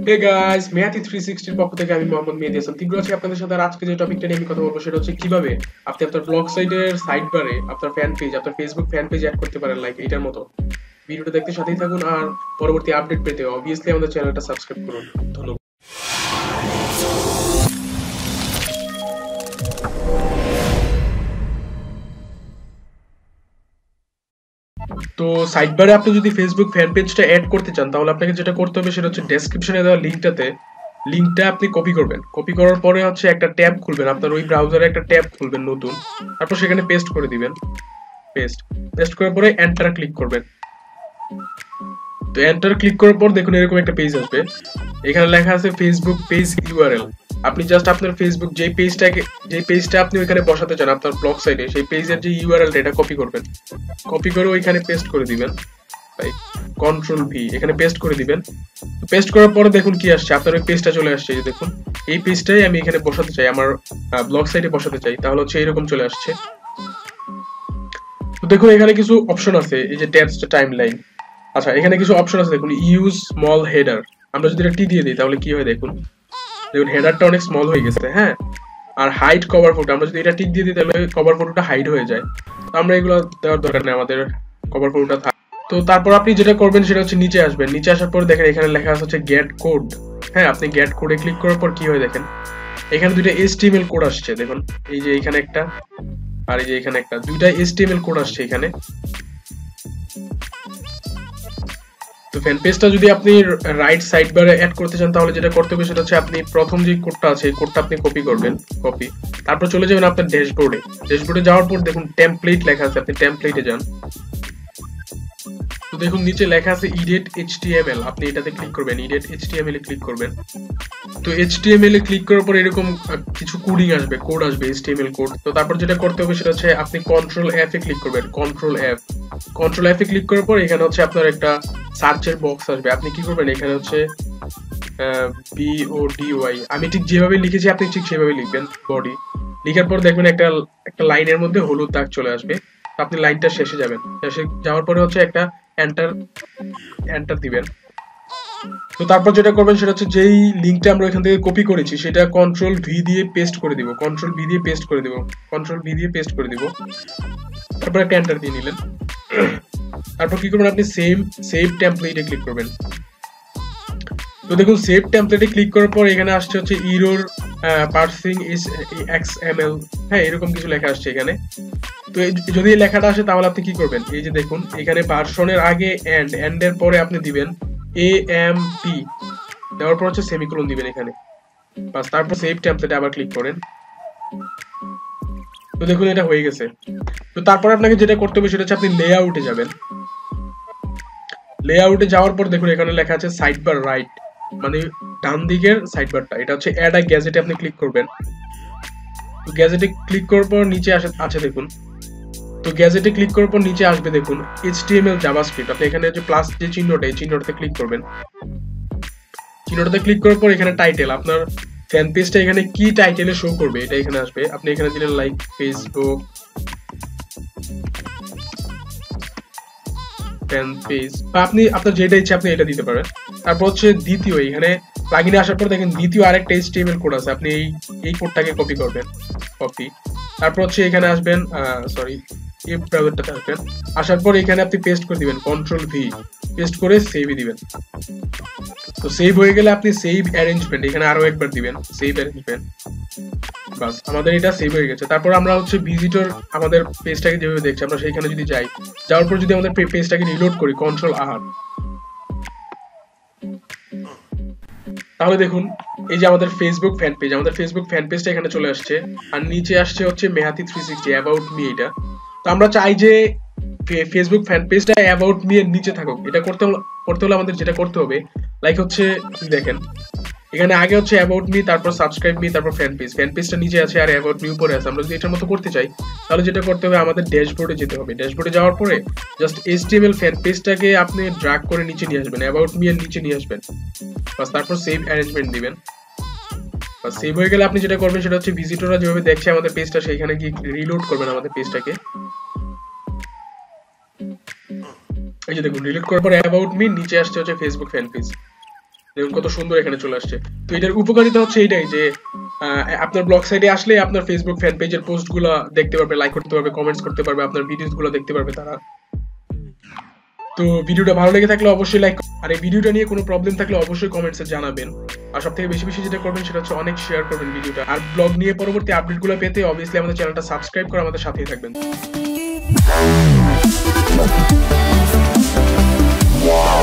Hey guys, মেয়াতি 360 এর পক্ষ থেকে আমি মোহাম্মদ মেহেদী হাসান তীব্র আছি আপনাদের সাথে। আর আজকে যে টপিকটা নিয়ে আমি কথা বলবো সেটা হচ্ছে কিভাবে আপনি আপনার ব্লগ সাইটের সাইড বারে আপনার ফ্যান পেজ, আপনার ফেসবুক ফ্যান পেজ অ্যাড করতে পারেন, লাইক এটার মতো। ভিডিওটা দেখতে সাথেই থাকুন আর পরবর্তী আপডেট পেতে অবভিয়াসলি আমাদের চ্যানেলটা সাবস্ক্রাইব করুন। ধন্যবাদ। তো সাইড বারে আপনি যদি ফেসবুক ফ্যান পেজটা অ্যাড করতে চান তাহলে আপনাকে যেটা করতে হবে সেটা হচ্ছে ডেসক্রিপশনে দেওয়া লিঙ্কটা আপনি কপি করবেন। কপি করার পরে হচ্ছে একটা ট্যাব খুলবেন, আপনার ওই ব্রাউজারে একটা ট্যাব খুলবেন নতুন, তারপর সেখানে পেস্ট করে দিবেন। পেস্ট করার পরে এন্টার ক্লিক করবেন। তো এন্টার ক্লিক করার পর দেখুন এরকম একটা পেজ আসবে। এখানে লেখা আছে ফেসবুক পেজ ইউআরএল। আপনি জাস্ট আপনার ফেসবুক যে পেজটা আপনি ওইখানে বসাতে চান আপনার ব্লগ সাইটে, সেই পেজের যে ইউআরএলটা এটা কপি করবেন। কপি করে ওইখানে পেস্ট করে দিবেন। কন্ট্রোল ভি এখানে পেস্ট করে দিবেন। পেস্ট করার পরে দেখুন কি আসছে, আপনার ওই পেজটা চলে আসছে। এই দেখুন এই পেজটাই আমি এখানে বসাতে চাই, আমার ব্লগ সাইটে বসাতে চাই, তাহলে হচ্ছে এরকম চলে আসছে। তো দেখুন এখানে কিছু অপশন আছে, এই যে ট্যাবস টাইমলাইন। আচ্ছা, এখানে কিছু অপশন আছে দেখুন, ইউজ স্মল হেডার। আমরা যদি এটা টি দিয়ে দিই তাহলে কি হয় দেখুন, হেডারটা অনেক স্মল হয়ে গেছে। হ্যাঁ, আর হাইড কভার ফটো, আমরা যদি এটা টিক দিয়ে দিই তাহলে কভার ফটোটা হাইড হয়ে যায়। তো আমরা এগুলো দেওয়ার দরকার নেই, আমাদের কভার ফটোটা থাকে। তো তারপর আপনি যেটা করবেন সেটা হচ্ছে নিচে আসবেন। নিচে আসার পর দেখেন এখানে লেখা আছে হচ্ছে গেট কোড। হ্যাঁ, আপনি গেট কোডে ক্লিক করার পর কি হয় দেখেন, এখানে দুইটা HTML কোড আসছে। দেখুন এই যে এখানে একটা আর এই যে এখানে একটা, দুইটা HTML কোড আসছে এখানে। তো ফ্যান পেজটা যদি আপনি রাইট সাইড বারে অ্যাড করতে চান তাহলে যেটা করতে হবে সেটা হচ্ছে আপনি প্রথম যে কোডটা আছে এই কোডটা আপনি কপি করবেন। তারপর চলে যাবেন আপনার ড্যাশবোর্ডে যাওয়ার পর দেখুন টেমপ্লেট লেখা আছে, আপনি টেমপ্লেটে যান। তো দেখুন নিচে লেখা আছে ইডিট HTML, আপনি এটাতে ক্লিক করবেন, ইডিট HTML এ ক্লিক করবেন। তো HTML এ ক্লিক করার পর এরকম কিছু কোড আসবে, HTML কোড। তো তারপর যেটা করতে হবে সেটা হচ্ছে আপনি কন্ট্রোল F এ ক্লিক করবেন, কন্ট্রোল F এ ক্লিক করার পর এখানে হচ্ছে আপনার একটা সার্চের বক্স আসবে। আপনি কি করবেন, এখানে হচ্ছে BODY, আমি ঠিক যেভাবে লিখেছি আপনি ঠিক সেভাবে লিখবেন, বডি। লিখার পর দেখবেন একটা লাইনের মধ্যে হলুদ দাগ চলে আসবে। আপনি লাইনটা শেষে যাবেন, শেষে যাওয়ার পরে হচ্ছে একটা এন্টার দিবেন। তো তারপর যেটা করবেন সেটা হচ্ছে যেই লিংকটা আমরা এখান থেকে কপি করেছি সেটা কন্ট্রোল ভি দিয়ে পেস্ট করে দিব। তারপর একটা এন্টার দিয়ে নিলেন। তারপর কি করবেন, আপনি সেভ টেমপ্লেটে ক্লিক করবেন। তো দেখুন সেভ টেমপ্লেটে ক্লিক করার পর এখানে আসছে হচ্ছে ইরর পার্সিং ইজ XML। হ্যাঁ, এরকম কিছু লেখা আসছে এখানে। তো যদি এই লেখাটা আসে তাহলে আপনি কি করবেন, এই যে দেখুন এখানে ভার্সনের আগে এন্ড এর পরে আপনি দিবেন AMP, দেওয়ার পর হচ্ছে সেমিকোলন দিবেন এখানে, বাস। তারপর সেভ টেমপ্লেটে আবার ক্লিক করেন। তো দেখুন এটা হয়ে গেছে। তো তারপর আপনাকে যেটা করতে হবে সেটা হচ্ছে আপনি লেআউটে যাবেন। লেআউটে যাওয়ার পর দেখুন এখানে লেখা আছে সাইড বার রাইট, মানে ডান দিকের সাইড বারটা, এটা হচ্ছে অ্যাড আ গ্যাজেটে আপনি ক্লিক করবেন। তো গ্যাজেটে ক্লিক করার পর নিচে আছে দেখুন। তো গ্যাজেটে ক্লিক করার পর নিচে আসবে দেখুন HTML জাভাস্ক্রিপ্ট। আপনি এখানে যে প্লাস যে চিহ্নটা, এই চিহ্নটাতে ক্লিক করবেন। চিহ্নটাতে ক্লিক করার পর এখানে টাইটেল, আপনার ফ্যান পেজটা এখানে কি টাইটেলে শো করবে এটা এখানে আসবে। আপনি এখানে দিলেন লাইক ফেসবুক ফ্যান পেজ, বা আপনি আপনার যেটা ইচ্ছে আপনি এটা দিতে পারেন। তারপর হচ্ছে দ্বিতীয়, এখানে প্লাগইনে আসার পর দেখেন দ্বিতীয় আরেকটা HTML কোড আছে, আপনি এই কোডটাকে কপি করবেন। তারপর হচ্ছে এখানে আসবেন, এই ব্রাউজারটাতে আসবেন। আসার পর এখানে আপনি পেস্ট করে দিবেন, কন্ট্রোল ভি, পেস্ট করে সেভই দিবেন। তো সেভ হয়ে গেলে আপনি সেভ অ্যারেঞ্জমেন্ট এখানে আরো একবার দিবেন, সেভ অ্যারেঞ্জমেন্ট, বাস আমাদের এটা সেভ হয়ে গেছে। তারপর আমরা হচ্ছে ভিজিটর আমাদের পেজটাকে যেভাবে দেখছি আমরা সেইখানে যদি যাই, যাওয়ার পর যদি আমাদের পেজটাকে রিলোড করি কন্ট্রোল R, তাহলে দেখুন এই যে আমাদের ফেসবুক ফ্যান পেজটা এখানে চলে আসছে। আর নিচে আসছে হচ্ছে মেহাতি 360 অ্যাবাউট মি এটা। তো আমরা চাই যে ফেসবুক ফ্যান পেজটা অ্যাবাউট মি এর নিচে থাকুক। এটা করতে হলে আমাদের যেটা করতে হবে, লাইক হচ্ছে আপনি দেখেন এখানে আগে হচ্ছে অ্যাবাউট মি, তারপর সাবস্ক্রাইব মি, তারপর ফ্যান পেজটা নিচে আছে আর অ্যাবাউট মি উপরে আছে। আমরা যদি এটার মতো করতে চাই তাহলে যেটা করতে হবে, আমাদের ড্যাশবোর্ডে যেতে হবে। ড্যাশবোর্ডে যাওয়ার পরে জাস্ট HTML ফ্যান পেজটাকে আপনি ড্র্যাগ করে নিচে নিয়ে আসবেন, অ্যাবাউট মি এর নিচে নিয়ে আসবেন, বাস। তারপর সেভ অ্যারেঞ্জমেন্ট দিবেন। সেভ হয়ে গেলে আপনি যেটা করবেন সেটা হচ্ছে ভিজিটররা যেভাবে দেখছে আমাদের পেজটা সেইখানে গিয়ে রিলোড করবেন আমাদের পেজটাকে। এই যে দেখুন রিলোড করার পর অ্যাবাউট মি, নিচে আসছে হচ্ছে ফেসবুক ফ্যান পেজ। দেখুন কত সুন্দর এখানে চলে আসছে। তো এটার উপকারিতা হচ্ছে এইটাই যে আপনার ব্লগ সাইটে আসলে আপনার ফেসবুক ফ্যান পেজের পোস্ট গুলো দেখতে পারবে, লাইক করতে পারবে, কমেন্টস করতে পারবে, আপনার ভিডিওস গুলো দেখতে পারবে তারা। তো ভিডিওটা ভালো লেগে থাকলে অবশ্যই লাইক, আর এই ভিডিওটা নিয়ে কোনো প্রবলেম থাকলে অবশ্যই কমেন্টসে জানাবেন। আর সবথেকে বেশি বেশি যেটা করবেন সেটা হচ্ছে অনেক শেয়ার করবেন ভিডিওটা। আর ব্লগ নিয়ে পরবর্তী আপডেটগুলো পেতে অবভিয়াসলি আমাদের চ্যানেলটা সাবস্ক্রাইব করে আমাদের সাথেই থাকবেন। Wow.